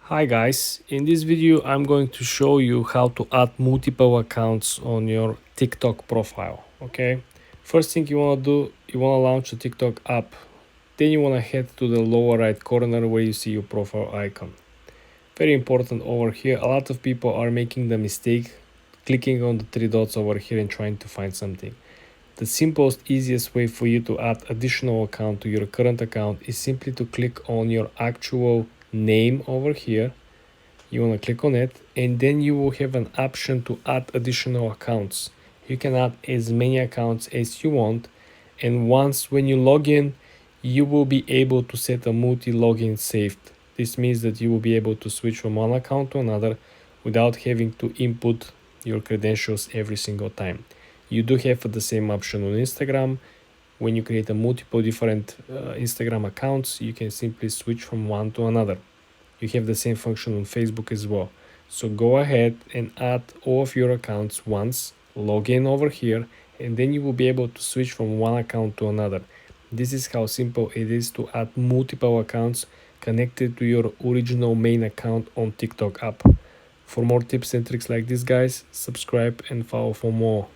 Hi guys, in this video I'm going to show you how to add multiple accounts on your TikTok profile. Okay, first thing you want to do, you want to launch a TikTok app. Then you want to head to the lower right corner where you see your profile icon. Very important over here, a lot of people are making the mistake clicking on the three dots over here and trying to find something. The simplest, easiest way for you to add additional account to your current account is simply to click on your actual name over here. You want to click on it, and then you will have an option to add additional accounts. You can add as many accounts as you want, and once when you log in, you will be able to set a multi-login saved. This means that you will be able to switch from one account to another without having to input your credentials every single time. You do have the same option on Instagram. When you create a multiple different Instagram accounts, you can simply switch from one to another. You have the same function on Facebook as well. So go ahead and add all of your accounts once, log in over here, and then you will be able to switch from one account to another. This is how simple it is to add multiple accounts connected to your original main account on TikTok app. For more tips and tricks like this, guys, subscribe and follow for more.